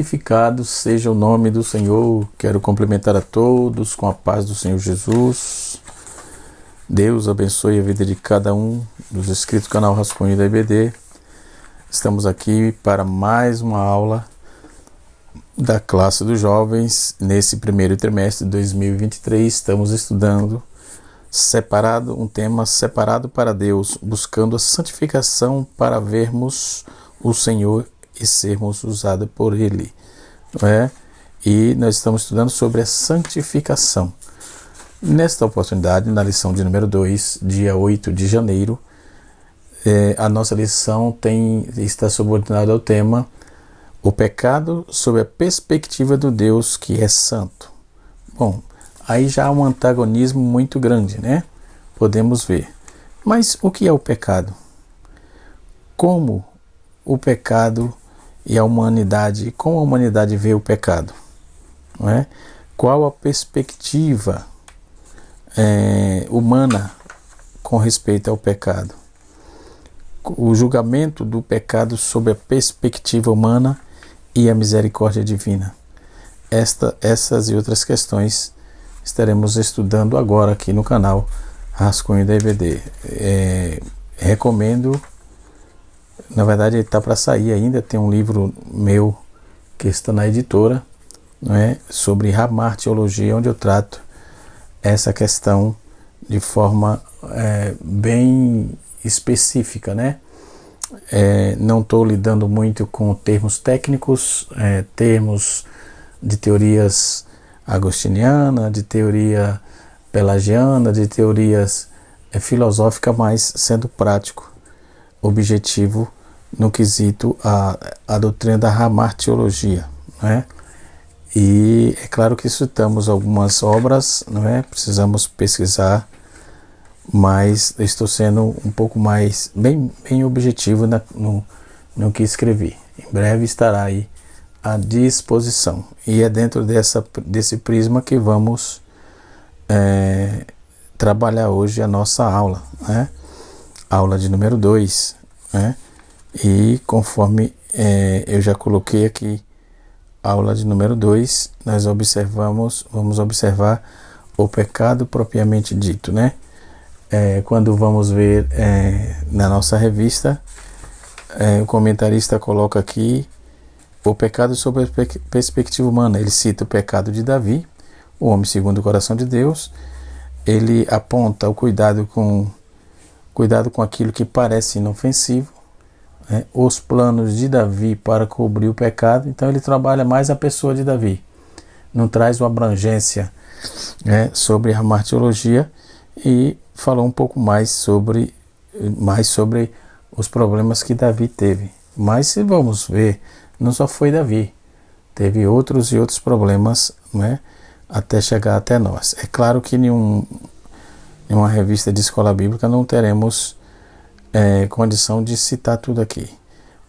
Glorificado seja o nome do Senhor. Quero cumprimentar a todos com a paz do Senhor Jesus. Deus abençoe a vida de cada um dos inscritos do canal Rascunho da IBD. Estamos aqui para mais uma aula da classe dos jovens. Nesse primeiro trimestre de 2023, estamos estudando um tema separado para Deus, buscando a santificação para vermos o Senhor e sermos usados por Ele, não é? E nós estamos estudando sobre a santificação. Nesta oportunidade, na lição de número 2, dia 8 de janeiro, a nossa lição está subordinada ao tema o pecado sob a perspectiva do Deus que é santo. Bom, aí já há um antagonismo muito grande, né? Podemos ver. Mas o que é o pecado? Como o pecado e a humanidade, como a humanidade vê o pecado? Não é? Qual a perspectiva humana com respeito ao pecado? O julgamento do pecado sob a perspectiva humana e a misericórdia divina. Essas e outras questões estaremos estudando agora aqui no canal Rascunho da IBD. Recomendo, na verdade ele está para sair ainda, tem um livro meu que está na editora, não é? Sobre hamartiologia, onde eu trato essa questão de forma bem específica, né? Não estou lidando muito com termos técnicos, termos de teorias agostiniana, de teoria pelagiana, de teorias filosóficas, mas sendo prático, objetivo no quesito a doutrina da hamartiologia, né? E é claro que citamos algumas obras, não é? Precisamos pesquisar, mas estou sendo um pouco mais bem objetivo no que escrevi. Em breve estará aí à disposição, e é dentro desse prisma que vamos trabalhar hoje a nossa aula, né? Aula de número 2, né? E conforme eu já coloquei aqui, aula de número 2, nós vamos observar o pecado propriamente dito, né? Quando vamos ver na nossa revista, o comentarista coloca aqui o pecado sob a perspectiva humana. Ele cita o pecado de Davi, o homem segundo o coração de Deus. Ele aponta o cuidado com aquilo que parece inofensivo, né? Os planos de Davi para cobrir o pecado. Então ele trabalha mais a pessoa de Davi, não traz uma abrangência, né, sobre a martiologia, e falou um pouco mais sobre os problemas que Davi teve. Mas se vamos ver, não só foi Davi, teve outros problemas, né, até chegar até nós. É claro que em uma revista de escola bíblica não teremos condição de citar tudo aqui,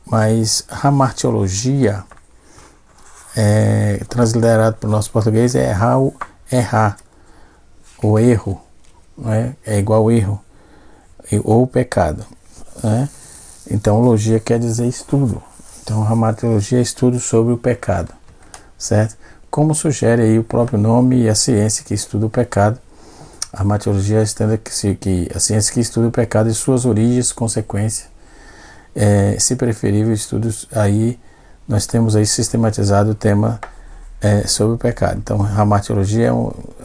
mas a hamartiologia, transliterado para o nosso português, é errar, o erro, né? É igual erro ou pecado, né? Então logia quer dizer estudo. Então hamartiologia é estudo sobre o pecado, certo? Como sugere aí o próprio nome e a ciência que estuda o pecado, a hamartiologia é que a ciência que estuda o pecado e suas origens, consequências, se preferível estudos, aí nós temos aí sistematizado o tema sobre o pecado. Então a hamartiologia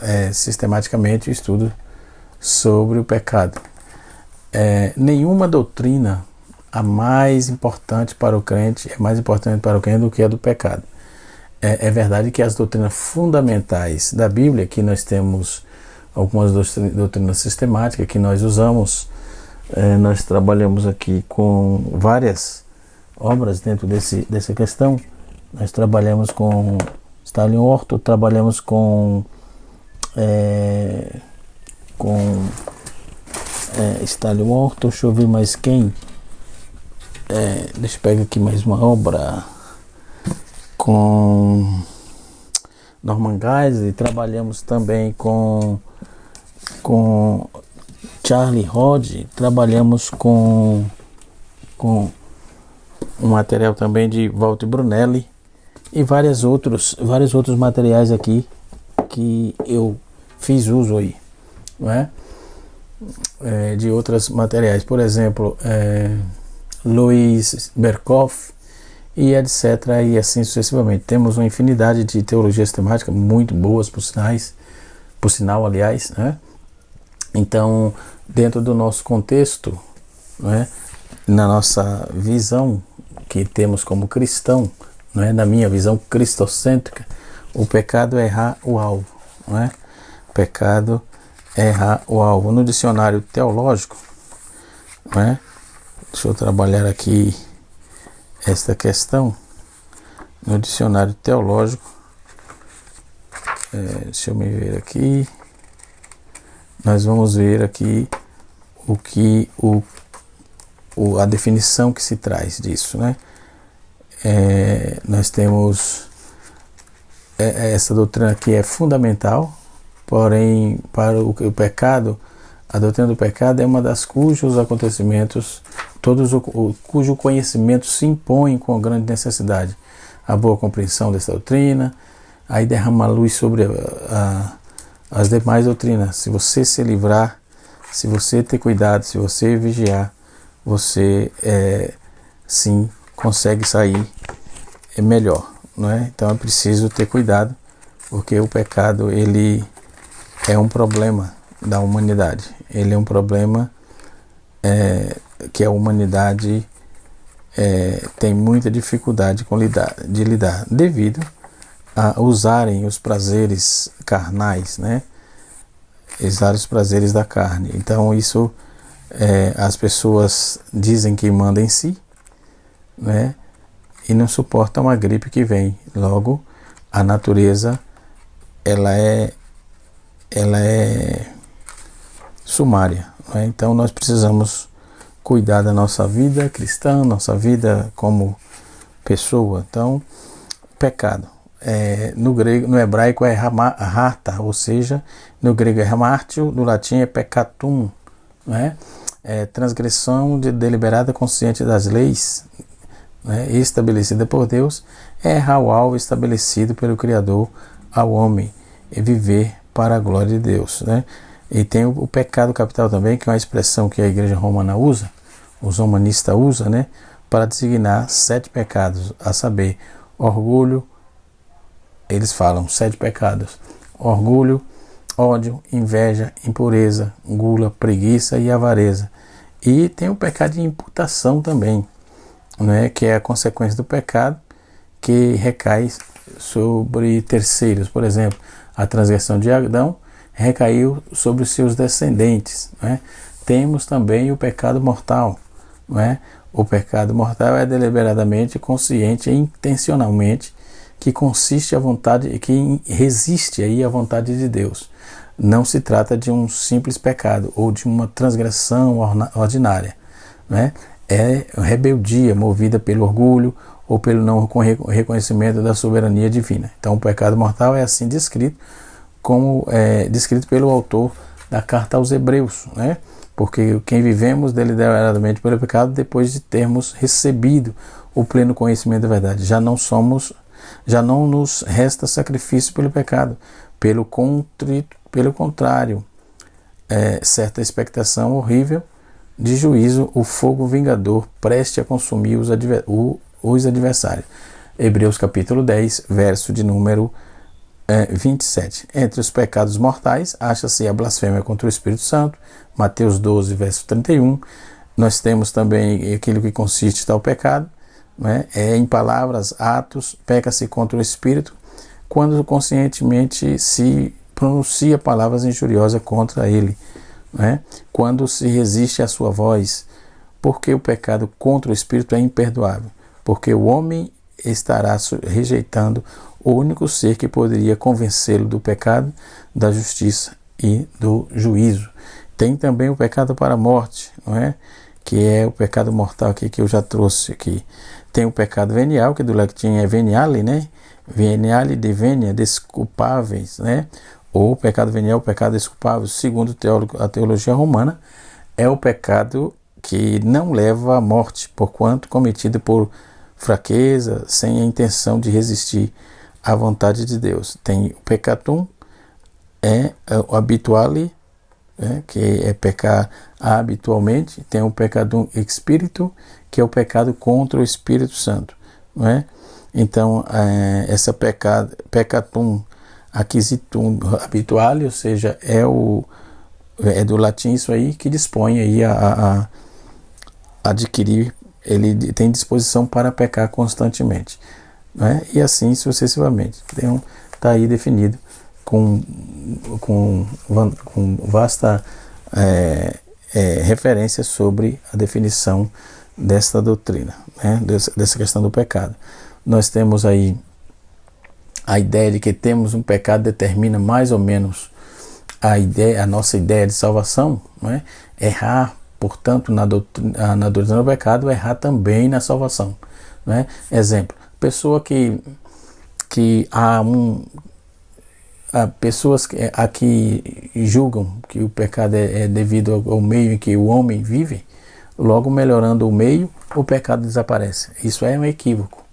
é sistematicamente o estudo sobre o pecado. Nenhuma doutrina é mais importante para o crente do que a do pecado. É verdade que as doutrinas fundamentais da Bíblia, que nós temos algumas doutrinas sistemáticas que nós usamos, nós trabalhamos aqui com várias obras dentro dessa questão. Nós trabalhamos com Stanley Orton, trabalhamos com Stanley Orton, deixa eu ver mais quem. Deixa eu pegar aqui mais uma obra com Norman Geisler. Trabalhamos também com Charlie Rod, trabalhamos com um material também de Walter Brunelli, e vários outros materiais aqui que eu fiz uso aí, não é? De outros materiais, por exemplo, Louis Berkhoff e etc. e assim sucessivamente. Temos uma infinidade de teologias temáticas muito boas, por sinal, aliás, né? Então, dentro do nosso contexto, né, na nossa visão que temos como cristão, né, na minha visão cristocêntrica, o pecado é errar o alvo, né? O pecado é errar o alvo. No dicionário teológico, né, deixa eu trabalhar aqui esta questão. No dicionário teológico, deixa eu me ver aqui. Nós vamos ver aqui a definição que se traz disso, né? Nós temos essa doutrina aqui é fundamental, porém para o pecado, a doutrina do pecado é uma das cujos acontecimentos, cujo conhecimento se impõe com grande necessidade. A boa compreensão dessa doutrina, aí derrama luz sobre as demais doutrinas. Se você se livrar, se você ter cuidado, se você vigiar, você sim consegue sair melhor, não é? Então é preciso ter cuidado, porque o pecado ele é um problema da humanidade. Ele é um problema que a humanidade tem muita dificuldade de lidar, devido a usarem os prazeres carnais, né? Usar os prazeres da carne. Então isso as pessoas dizem que mandam em si, né? E não suportam a gripe que vem. Logo, a natureza ela é sumária, né? Então nós precisamos cuidar da nossa vida cristã, nossa vida como pessoa. Então, pecado. No hebraico é harta, ou seja, no grego é hamartio, no latim é peccatum, né? Transgressão deliberada consciente das leis, né, estabelecida por Deus, é errar o alvo estabelecido pelo Criador ao homem e viver para a glória de Deus, né? E tem o pecado capital também, que é uma expressão que a igreja romana usa, os romanistas usam, né, para designar 7 pecados, a saber, orgulho. Eles falam 7 pecados: orgulho, ódio, inveja, impureza, gula, preguiça e avareza. E tem o pecado de imputação também, né, que é a consequência do pecado que recai sobre terceiros. Por exemplo, a transgressão de Adão recaiu sobre os seus descendentes, né? Temos também o pecado mortal, né? O pecado mortal é deliberadamente, consciente e intencionalmente, que consiste a vontade, que resiste aí à vontade de Deus. Não se trata de um simples pecado ou de uma transgressão ordinária, né? É rebeldia movida pelo orgulho ou pelo não reconhecimento da soberania divina. Então o pecado mortal é assim descrito, como descrito pelo autor da carta aos Hebreus, né? Porque quem vivemos deliberadamente pelo pecado depois de termos recebido o pleno conhecimento da verdade. Já não nos resta sacrifício pelo pecado. Pelo contrário, certa expectação horrível de juízo, o fogo vingador preste a consumir os adversários. Hebreus capítulo 10, verso de número 27. Entre os pecados mortais, acha-se a blasfêmia contra o Espírito Santo, Mateus 12, verso 31. Nós temos também aquilo que consiste tal pecado, né? Em palavras, atos, peca-se contra o Espírito, quando conscientemente se pronuncia palavras injuriosas contra ele, né? Quando se resiste à sua voz, porque o pecado contra o Espírito é imperdoável, porque o homem estará rejeitando o único ser que poderia convencê-lo do pecado, da justiça e do juízo. Tem também o pecado para a morte, não é? Que é o pecado mortal aqui que eu já trouxe aqui. Tem o pecado venial, que do latim é veniale, né? Veniale de venia, desculpáveis, né? Ou pecado venial, pecado desculpável, segundo a teologia romana, é o pecado que não leva à morte, porquanto cometido por fraqueza, sem a intenção de resistir à vontade de Deus. Tem o peccatum, o habituale, que é pecar habitualmente. Tem o peccatum espírito, que é o pecado contra o Espírito Santo, não é? Então, essa peccatum acquisitum habituale, ou seja, é do latim isso aí, que dispõe aí a adquirir, ele tem disposição para pecar constantemente, né? E assim sucessivamente. Então, está aí definido com vasta referência sobre a definição desta doutrina, né? Dessa questão do pecado. Nós temos aí a ideia de que temos um pecado determina mais ou menos a nossa ideia de salvação, não é? Errar, portanto, na doutrina do pecado, errar também na salvação, não é? Exemplo, pessoa que há pessoas que julgam que o pecado é devido ao meio em que o homem vive, logo melhorando o meio, o pecado desaparece. Isso é um equívoco,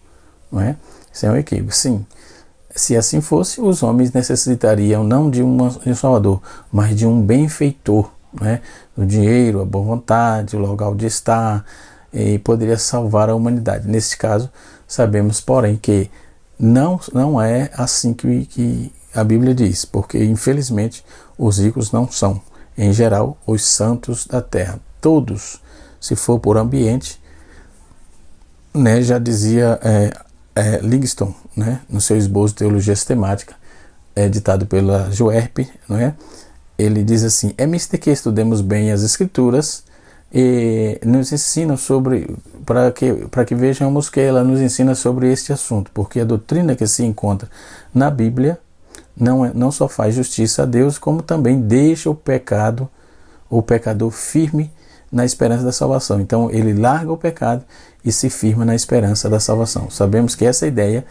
não é? Isso é um equívoco, sim. Se assim fosse, os homens necessitariam não de um salvador, mas de um benfeitor, né? O dinheiro, a boa vontade, o local de estar, e poderia salvar a humanidade. Neste caso, sabemos, porém, que não é assim que a Bíblia diz, porque, infelizmente, os ricos não são, em geral, os santos da terra. Todos, se for por ambiente, né, já dizia Livingstone, né, no seu esboço de teologia sistemática, ditado pela Juerp, não é? Ele diz assim: é mister que estudemos bem as Escrituras e nos ensinam sobre, para que vejamos que ela nos ensina sobre este assunto, porque a doutrina que se encontra na Bíblia não só faz justiça a Deus, como também deixa o pecador firme na esperança da salvação. Então ele larga o pecado e se firma na esperança da salvação. Sabemos que essa ideia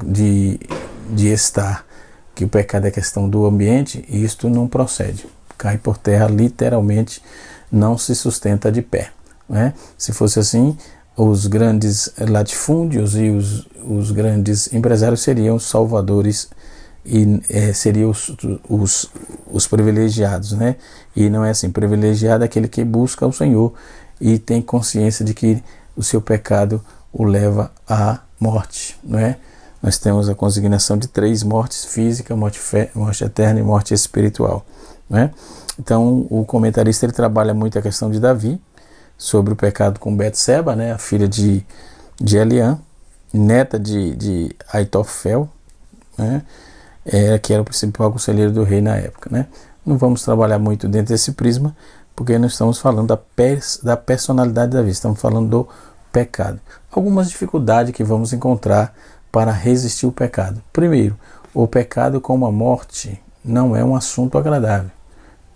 de estar, que o pecado é questão do ambiente, isto não procede. Cai por terra, literalmente, não se sustenta de pé, né? Se fosse assim, os grandes latifúndios e os grandes empresários seriam os salvadores e seriam os privilegiados, né? E não é assim. Privilegiado é aquele que busca o Senhor e tem consciência de que o seu pecado o leva à morte, não é? Nós temos a consignação de 3 mortes: física, morte eterna e morte espiritual, né? Então o comentarista ele trabalha muito a questão de Davi, sobre o pecado com Betseba, né? A filha de Eliã, neta de Aitofel, né? Que era o principal conselheiro do rei na época, né? Não vamos trabalhar muito dentro desse prisma, porque nós estamos falando da personalidade de Davi, estamos falando do pecado. Algumas dificuldades que vamos encontrar para resistir ao pecado. Primeiro, o pecado como a morte não é um assunto agradável.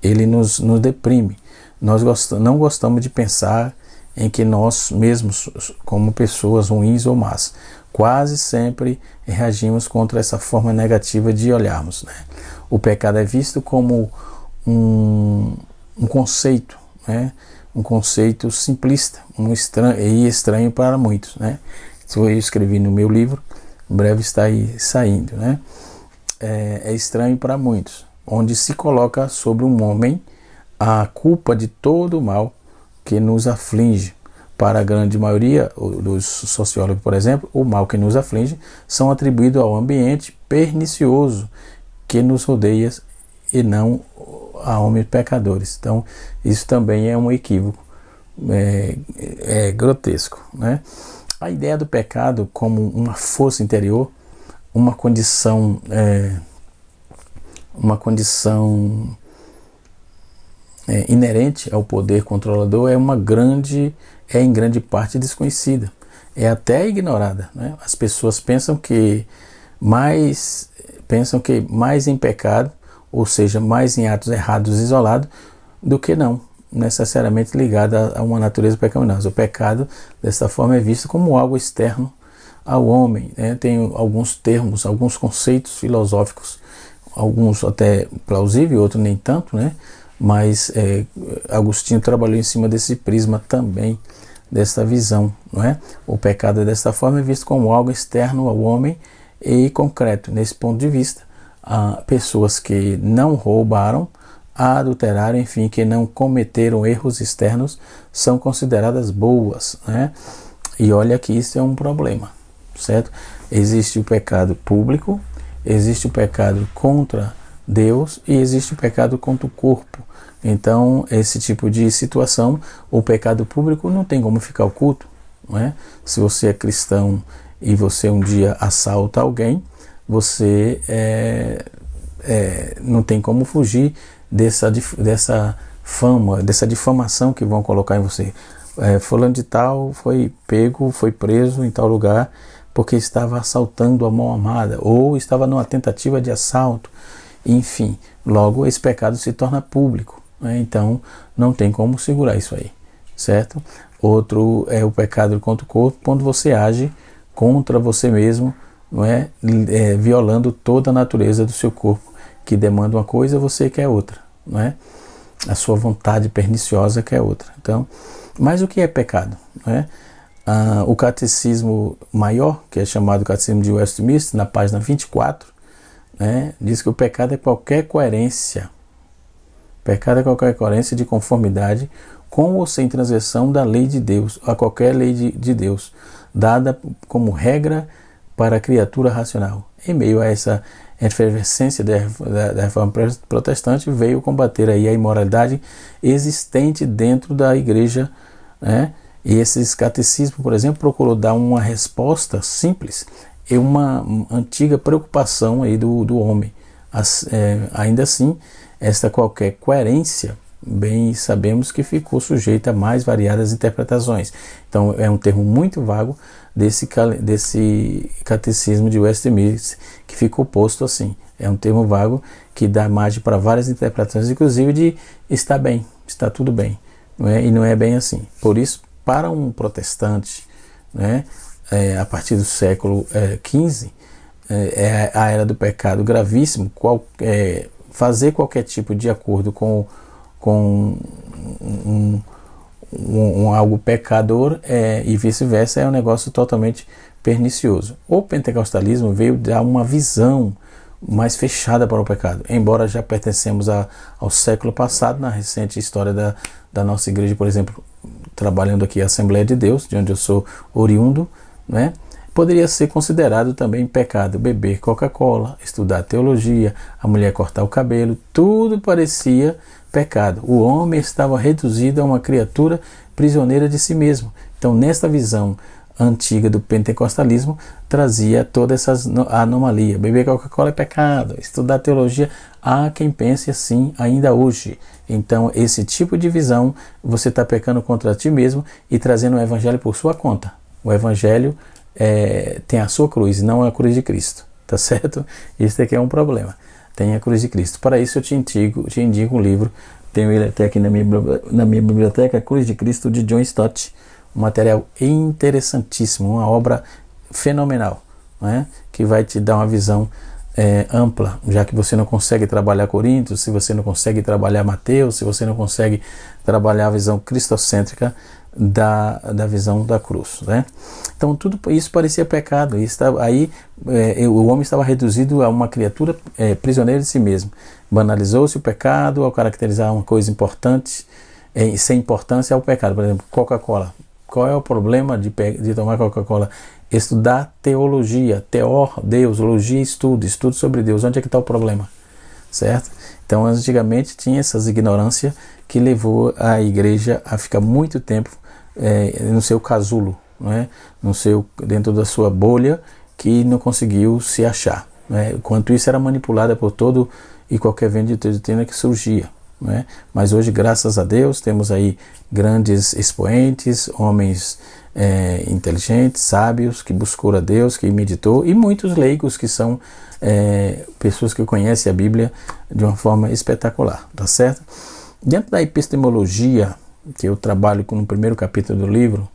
Ele nos deprime. Nós não gostamos de pensar em que nós mesmos, como pessoas ruins ou más, quase sempre reagimos contra essa forma negativa de olharmos, né? O pecado é visto como um conceito, né? Um conceito simplista, estranho para muitos, né? Isso eu escrevi no meu livro, em breve está aí saindo, né? É estranho para muitos, onde se coloca sobre um homem a culpa de todo o mal que nos aflige. Para a grande maioria dos sociólogos, por exemplo, o mal que nos aflige são atribuídos ao ambiente pernicioso que nos rodeia e não a homens pecadores. Então, isso também é um equívoco grotesco, né? A ideia do pecado como uma força interior, uma condição inerente ao poder controlador, é em grande parte desconhecida, é até ignorada, né? As pessoas pensam que mais em pecado, ou seja, mais em atos errados isolados, do que não necessariamente ligado a uma natureza pecaminosa. O pecado, dessa forma, é visto como algo externo ao homem, né? Tem alguns termos, alguns conceitos filosóficos, alguns até plausíveis, outros nem tanto, né? Mas Agostinho trabalhou em cima desse prisma também desta visão, não é? O pecado desta forma é visto como algo externo ao homem e concreto. Nesse ponto de vista, pessoas que não roubaram, adulteraram, enfim, que não cometeram erros externos, são consideradas boas, né? E olha que isso é um problema, certo? Existe o pecado público, existe o pecado contra Deus e existe o pecado contra o corpo. Então, esse tipo de situação, o pecado público não tem como ficar oculto, não é? Se você é cristão e você um dia assalta alguém, você não tem como fugir dessa fama, dessa difamação que vão colocar em você. Fulano de tal foi pego, foi preso em tal lugar porque estava assaltando a mão armada ou estava numa tentativa de assalto. Enfim, logo esse pecado se torna público, né? Então não tem como segurar isso aí, certo? Outro é o pecado contra o corpo, quando você age contra você mesmo, não é? Violando toda a natureza do seu corpo, que demanda uma coisa, você quer outra, não é? A sua vontade perniciosa quer outra. Então, mas o que é pecado, não é? O catecismo maior, que é chamado Catecismo de Westminster, na página 24, né, diz que o pecado é qualquer coerência. Pecado é qualquer coerência de conformidade com ou sem transgressão da lei de Deus, a qualquer lei de Deus, dada como regra para a criatura racional. Em meio a essa efervescência da reforma protestante, veio combater aí a imoralidade existente dentro da igreja, né? E esses catecismos, por exemplo, procurou dar uma resposta simples e uma antiga preocupação aí do homem. Ainda assim, esta qualquer coerência, bem sabemos que ficou sujeita a mais variadas interpretações. Então é um termo muito vago desse catecismo de Westminster, que ficou posto assim. É um termo vago que dá margem para várias interpretações, inclusive de está bem, está tudo bem, não é? E não é bem assim. Por isso, para um protestante, né, a partir do século XV, é a era do pecado gravíssimo. Fazer qualquer tipo de acordo com algo pecador e vice-versa é um negócio totalmente pernicioso. O pentecostalismo veio dar uma visão mais fechada para o pecado, embora já pertencemos ao século passado. Na recente história da nossa igreja, por exemplo, trabalhando aqui a Assembleia de Deus, de onde eu sou oriundo, né? Poderia ser considerado também pecado beber Coca-Cola, estudar teologia, a mulher cortar o cabelo, tudo parecia pecado. O homem estava reduzido a uma criatura prisioneira de si mesmo. Então, nesta visão antiga do pentecostalismo, trazia toda essa anomalia. Beber Coca-Cola é pecado, estudar teologia, há quem pense assim ainda hoje. Então, esse tipo de visão, você está pecando contra ti mesmo e trazendo o evangelho por sua conta. O evangelho tem a sua cruz, não a cruz de Cristo, tá certo? Isso aqui é um problema. Tem a cruz de Cristo. Para isso eu te indico um livro, tenho ele até aqui na minha biblioteca, A Cruz de Cristo, de John Stott. Um material interessantíssimo, uma obra fenomenal, né? Que vai te dar uma visão ampla, já que você não consegue trabalhar Coríntios, se você não consegue trabalhar Mateus, se você não consegue trabalhar a visão cristocêntrica da visão da cruz, né? Então tudo isso parecia pecado. O homem estava reduzido a uma criatura prisioneira de si mesmo. Banalizou-se o pecado ao caracterizar uma coisa importante sem importância ao pecado. Por exemplo, Coca-Cola. Qual é o problema de tomar Coca-Cola? Estudar teologia, Deus, logia, estudo sobre Deus. Onde é que está o problema? Certo? Então, antigamente tinha essas ignorâncias que levou a igreja a ficar muito tempo no seu casulo, não é? Dentro da sua bolha, que não conseguiu se achar, não é? Enquanto isso era manipulada por todo e qualquer vento de doutrina que surgia, não é? Mas hoje, graças a Deus, temos aí grandes expoentes, homens inteligentes, sábios, que buscou a Deus, que meditou, e muitos leigos que são pessoas que conhecem a Bíblia de uma forma espetacular, tá certo? Dentro da epistemologia, que eu trabalho no primeiro capítulo do livro,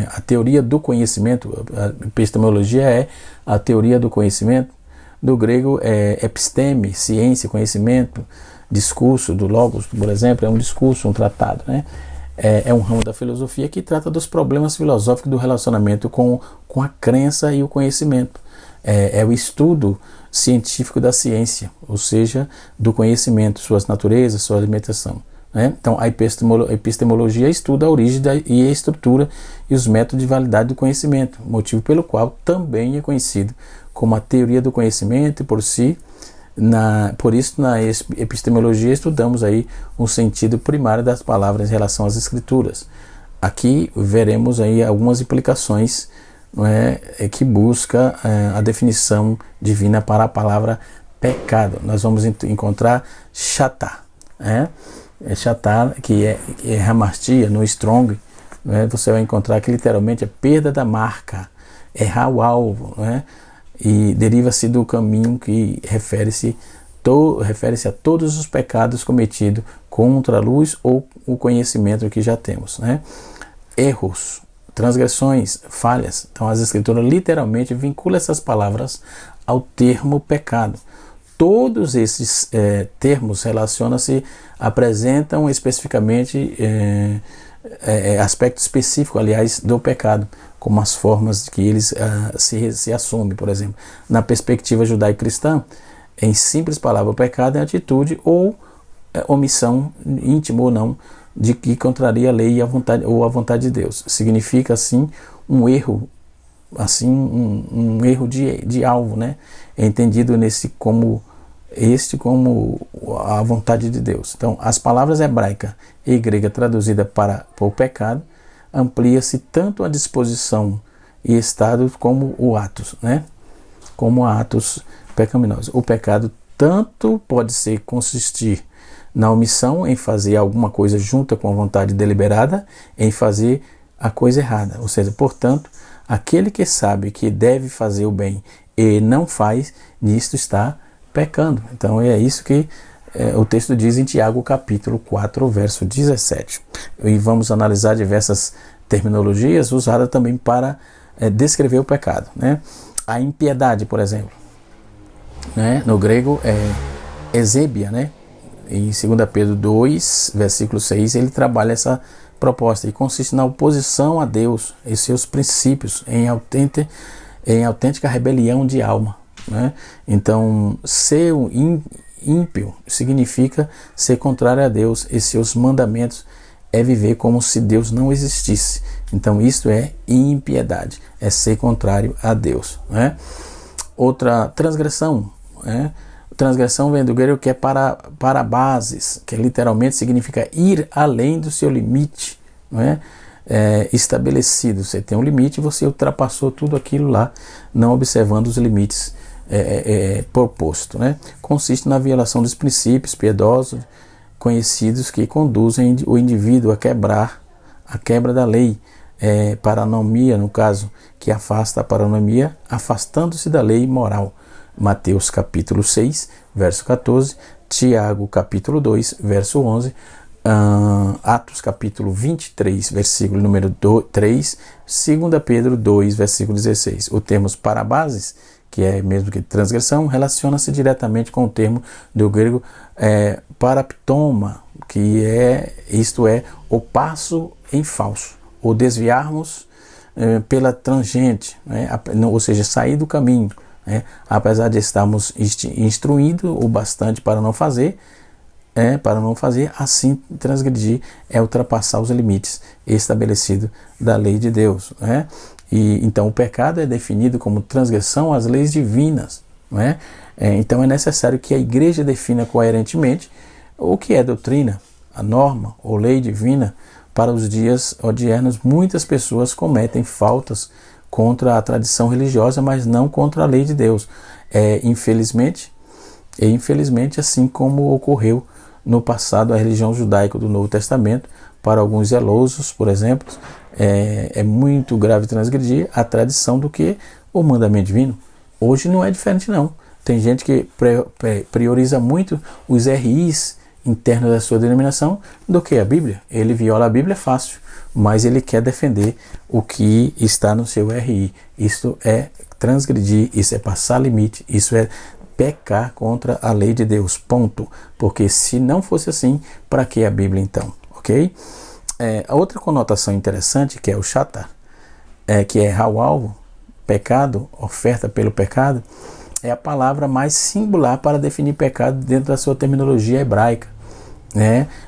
a teoria do conhecimento. A epistemologia é a teoria do conhecimento. Do grego episteme, ciência, conhecimento, discurso, do logos, por exemplo, é um discurso, um tratado, né? é um ramo da filosofia que trata dos problemas filosóficos do relacionamento com a crença e o conhecimento. É o estudo científico da ciência, ou seja, do conhecimento, suas naturezas, sua alimentação. Né? Então, a epistemologia estuda a origem e a estrutura e os métodos de validade do conhecimento, motivo pelo qual também é conhecido como a teoria do conhecimento, e por isso, na epistemologia, estudamos aí o sentido primário das palavras em relação às escrituras. Aqui veremos aí algumas implicações, não é, que busca a definição divina para a palavra pecado. Nós vamos encontrar chatá, chatá, que é hamartia no Strong, né? Você vai encontrar que literalmente é perda da marca, errar o alvo, né? E deriva-se do caminho que refere-se a todos os pecados cometidos contra a luz ou o conhecimento que já temos, né? Erros, transgressões, falhas. Então as escrituras literalmente vinculam essas palavras ao termo pecado. Todos esses termos apresentam especificamente aspecto específico, aliás, do pecado, como as formas que eles se assumem. Por exemplo, na perspectiva judaico-cristã, em simples palavras, o pecado é atitude ou omissão, íntima ou não, de que contraria a lei ou a vontade de Deus. Significa, assim, um erro, assim, um erro de alvo, né? É entendido como a vontade de Deus. Então, as palavras hebraica e grega traduzida para o pecado amplia-se tanto a disposição e estado como o atos, né? Como atos pecaminosos. O pecado tanto pode consistir na omissão, em fazer alguma coisa junto com a vontade deliberada, em fazer a coisa errada. Ou seja, portanto, aquele que sabe que deve fazer o bem e não faz, nisto está pecando. Então é isso que o texto diz em Tiago capítulo 4, verso 17. E vamos analisar diversas terminologias usadas também para descrever o pecado, né? A impiedade, por exemplo, né? No grego é ezébia, né? Em 2 Pedro 2, versículo 6, ele trabalha essa proposta e consiste na oposição a Deus e seus princípios, em autêntica rebelião de alma, né? Então, ser ímpio significa ser contrário a Deus e seus mandamentos, é viver como se Deus não existisse. Então, isso é impiedade, é ser contrário a Deus, né? Outra transgressão, né? Transgressão vem do grego que é para bases, que literalmente significa ir além do seu limite, não é? Estabelecido. Você tem um limite e você ultrapassou tudo aquilo lá, não observando os limites proposto, né? Consiste na violação dos princípios piedosos conhecidos que conduzem o indivíduo a quebra da lei, paranomia, no caso, que afasta a paranomia, afastando-se da lei moral. Mateus capítulo 6, verso 14, Tiago capítulo 2, verso 11, Atos capítulo 23, versículo número 3, 2 Pedro 2, versículo 16. O termo parabases, que é mesmo que transgressão, relaciona-se diretamente com o termo do grego paraptoma, que isto é, o passo em falso, ou desviarmos pela tangente, né? Ou seja, sair do caminho, né? Apesar de estarmos instruídos o bastante para não fazer, assim transgredir é ultrapassar os limites estabelecidos da lei de Deus, né? E então o pecado é definido como transgressão às leis divinas, né? Então é necessário que a igreja defina coerentemente o que é doutrina, a norma ou lei divina. Para os dias odiernos, muitas pessoas cometem faltas contra a tradição religiosa, mas não contra a lei de Deus. Infelizmente, assim como ocorreu no passado a religião judaica do Novo Testamento, para alguns zelosos, por exemplo, é muito grave transgredir a tradição do que o mandamento divino. Hoje não é diferente não. Tem gente que prioriza muito os RIs internos da sua denominação do que a Bíblia. Ele viola a Bíblia fácil, mas ele quer defender o que está no seu RI. Isso é transgredir, isso é passar limite, isso é pecar contra a lei de Deus, ponto. Porque se não fosse assim, para que a Bíblia então? Ok? A outra conotação interessante, que é o chata, que é errar o alvo, pecado, oferta pelo pecado, é a palavra mais singular para definir pecado dentro da sua terminologia hebraica.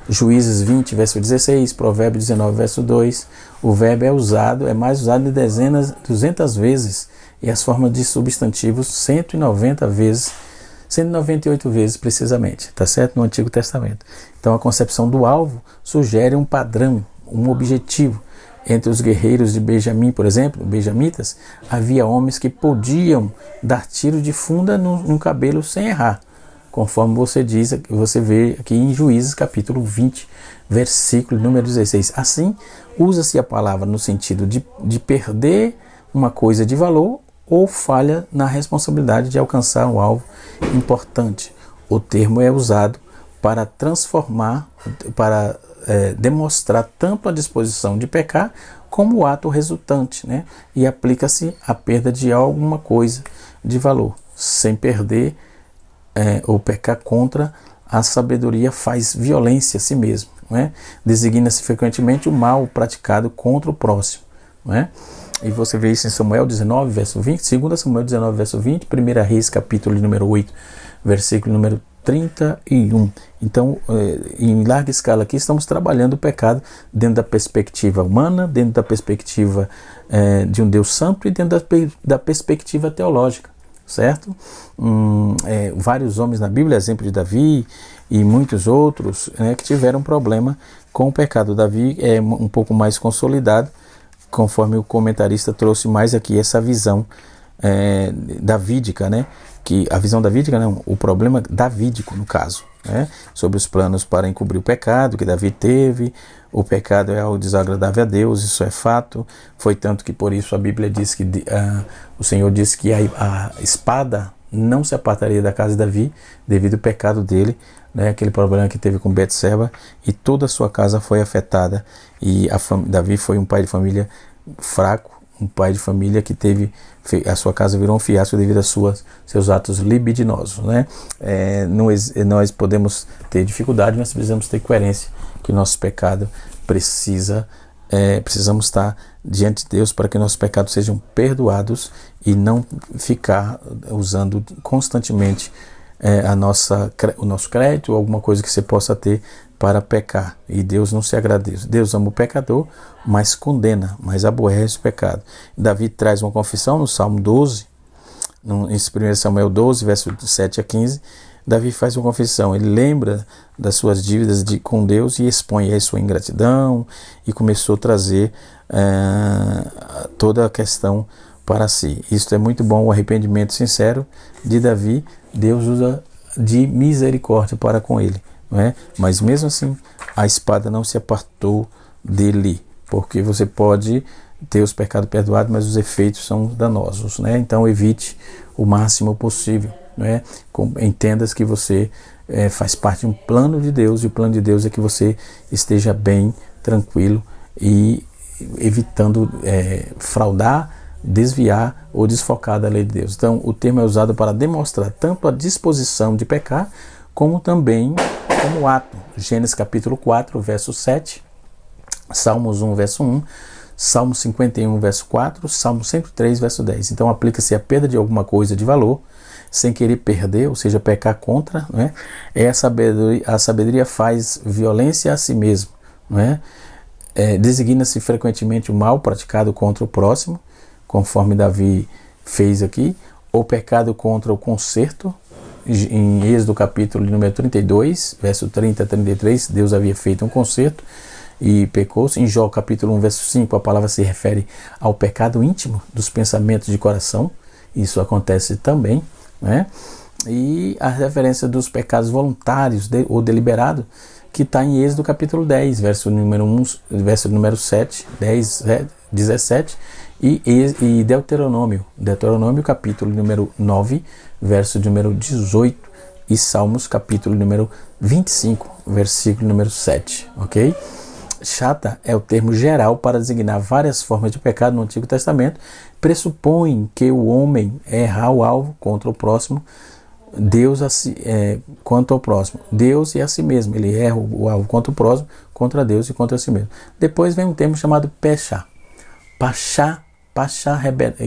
Juízes 20, verso 16, Provérbios 19, verso 2, o verbo é mais usado de 200 vezes, e as formas de substantivos 198 vezes precisamente, tá certo? No Antigo Testamento. Então a concepção do alvo sugere um padrão, um objetivo. Entre os guerreiros de Benjamim, por exemplo, benjamitas, havia homens que podiam dar tiro de funda no cabelo sem errar, conforme você vê aqui em Juízes capítulo 20, versículo número 16. Assim, usa-se a palavra no sentido de perder uma coisa de valor ou falha na responsabilidade de alcançar um alvo importante. O termo é usado para transformar, para demonstrar tanto a disposição de pecar como o ato resultante, e aplica-se à perda de alguma coisa de valor. Sem perder ou pecar contra, a sabedoria faz violência a si mesmo. Designa-se frequentemente o mal praticado contra o próximo. E você vê isso em Samuel 19, verso 20, 2 Samuel 19, verso 20, 1 Reis, capítulo número 8, versículo número 31. Então, em larga escala aqui, estamos trabalhando o pecado dentro da perspectiva humana, dentro da perspectiva de um Deus santo e dentro da perspectiva teológica, certo? Vários homens na Bíblia, exemplo de Davi e muitos outros, que tiveram problema com o pecado. Davi é um pouco mais consolidado, conforme o comentarista trouxe mais aqui essa visão davídica, que a visão davídica não, o problema davídico no caso, sobre os planos para encobrir o pecado que Davi teve. O pecado é algo desagradável a Deus, isso é fato. Foi tanto que por isso a Bíblia diz que o Senhor disse que a espada não se apartaria da casa de Davi devido ao pecado dele, aquele problema que teve com Betseba, e toda a sua casa foi afetada. E Davi foi um pai de família fraco, um pai de família que a sua casa virou um fiasco devido a seus atos libidinosos. Nós podemos ter dificuldade, mas precisamos ter coerência, que o nosso pecado precisamos estar diante de Deus para que nossos pecados sejam perdoados e não ficar usando constantemente o nosso crédito ou alguma coisa que você possa ter para pecar. E Deus não se agradece. Deus ama o pecador, mas condena, mas aborrece o pecado. Davi traz uma confissão no Salmo 12, em 1 Samuel 12, verso 7 a 15. Davi faz uma confissão, ele lembra das suas dívidas com Deus e expõe a sua ingratidão, e começou a trazer toda a questão para si. Isso é muito bom, o arrependimento sincero de Davi. Deus usa de misericórdia para com ele, mas mesmo assim a espada não se apartou dele, porque você pode ter os pecados perdoados, mas os efeitos são danosos, então evite o máximo possível. Entendas que você faz parte de um plano de Deus, e o plano de Deus é que você esteja bem, tranquilo e evitando fraudar, desviar ou desfocar da lei de Deus. Então o termo é usado para demonstrar tanto a disposição de pecar, como também como ato. Gênesis capítulo 4, verso 7, Salmos 1, verso 1, Salmo 51, verso 4, Salmo 103, verso 10. Então aplica-se a perda de alguma coisa de valor, sem querer perder, ou seja, pecar contra, a sabedoria faz violência a si mesmo, designa-se frequentemente o mal praticado contra o próximo, conforme Davi fez aqui, ou pecado contra o conserto. Em Êxodo capítulo número 32, verso 30 a 33, Deus havia feito um conserto e pecou-se. Em Jó capítulo 1, verso 5, a palavra se refere ao pecado íntimo dos pensamentos de coração. Isso acontece também, E a referência dos pecados voluntários ou deliberados, que está em Êxodo capítulo 10, verso número 7, 10, 17, e Deuteronômio capítulo número 9, verso número 18, e Salmos capítulo número 25, versículo número 7, ok? Chata é o termo geral para designar várias formas de pecado no Antigo Testamento. Pressupõe que o homem errar o alvo contra o próximo, Deus quanto ao próximo. Deus e a si mesmo. Ele erra o alvo contra o próximo, contra Deus e contra si mesmo. Depois vem um termo chamado pechá. Pachá,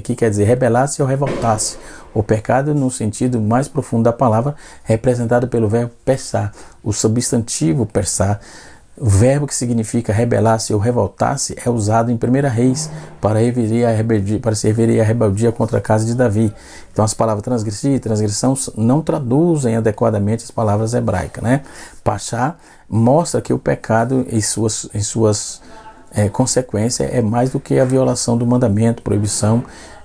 que quer dizer rebelar-se ou revoltar-se. O pecado, no sentido mais profundo da palavra, representado pelo verbo pechá. O substantivo pechá, o verbo que significa rebelar-se ou revoltar-se, é usado em 1 Reis para se referir à rebeldia contra a casa de Davi. Então as palavras transgredir e transgressão não traduzem adequadamente as palavras hebraicas, né? Pachá mostra que o pecado em suas consequências é mais do que a violação do mandamento, proibição.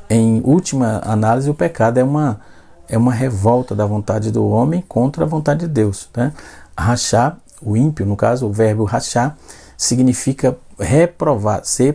Em última análise, o pecado é uma revolta da vontade do homem contra a vontade de Deus, né? Rachá, o ímpio, no caso, o verbo rachá, significa reprovar, ser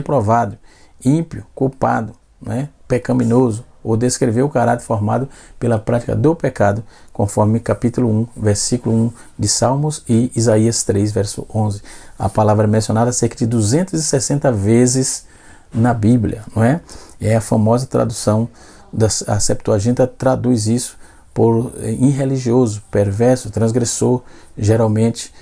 provado, ímpio, culpado, né? Pecaminoso, ou descrever o caráter formado pela prática do pecado, conforme capítulo 1, versículo 1 de Salmos e Isaías 3, verso 11. A palavra é mencionada cerca de 260 vezes na Bíblia, não é? É a famosa tradução, a Septuaginta traduz isso por irreligioso, perverso, transgressor. Geralmente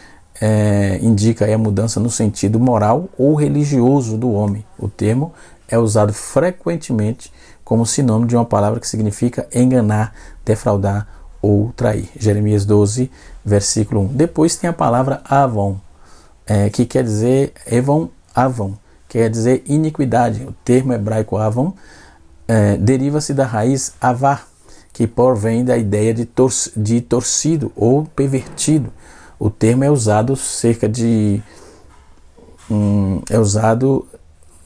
indica aí a mudança no sentido moral ou religioso do homem. O termo é usado frequentemente como sinônimo de uma palavra que significa enganar, defraudar ou trair. Jeremias 12, versículo 1. Depois tem a palavra avon, que quer dizer avon, quer dizer iniquidade. O termo hebraico avon deriva-se da raiz avar, que provém da ideia de torcido ou pervertido. O termo é usado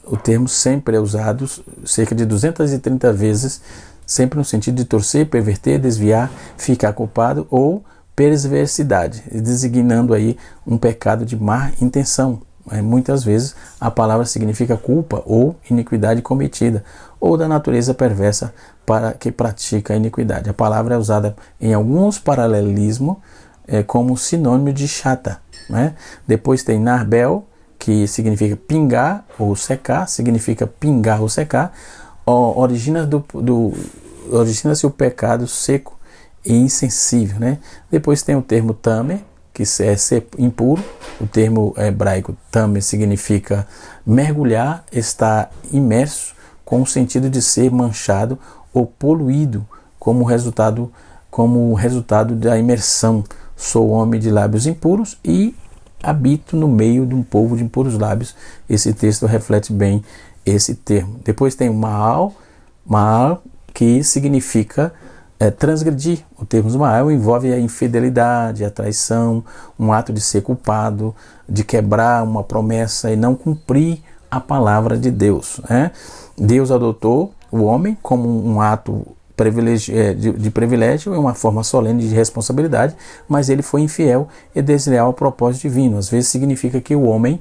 o termo sempre é usado cerca de 230 vezes, sempre no sentido de torcer, perverter, desviar, ficar culpado ou perversidade, designando aí um pecado de má intenção. Muitas vezes a palavra significa culpa ou iniquidade cometida, ou da natureza perversa para que pratica a iniquidade. A palavra é usada em alguns paralelismos como sinônimo de chata, né? Depois tem narbel, que significa pingar ou secar, significa pingar ou secar. Origina-se o pecado seco e insensível, né? Depois tem o termo tamer, que é ser impuro. O termo hebraico tamer significa mergulhar, estar imerso, com o sentido de ser manchado ou poluído como resultado da imersão. Sou homem de lábios impuros e habito no meio de um povo de impuros lábios. Esse texto reflete bem esse termo. Depois tem o Maal, que significa transgredir. O termo Maal envolve a infidelidade, a traição, um ato de ser culpado, de quebrar uma promessa e não cumprir a palavra de Deus, né? Deus adotou o homem como um ato de privilégio, é uma forma solene de responsabilidade, mas ele foi infiel e desleal ao propósito divino. Às vezes significa que o homem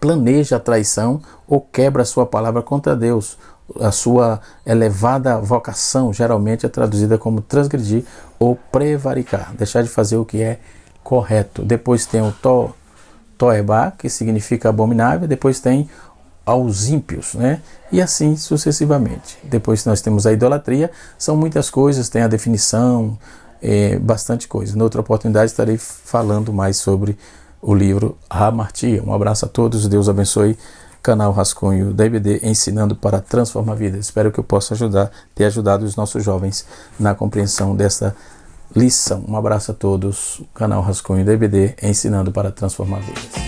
planeja a traição ou quebra a sua palavra contra Deus. A sua elevada vocação geralmente é traduzida como transgredir ou prevaricar, deixar de fazer o que é correto. Depois tem o toebá, que significa abominável. Depois tem aos ímpios, né? E assim sucessivamente. Depois nós temos a idolatria. São muitas coisas, tem a definição, bastante coisa. Noutra oportunidade estarei falando mais sobre o livro Hamartia. Um abraço a todos, Deus abençoe. Canal Rascunho da IBD, ensinando para transformar vidas. Espero que eu possa ter ajudado os nossos jovens na compreensão dessa lição. Um abraço a todos. Canal Rascunho da IBD, ensinando para transformar vidas.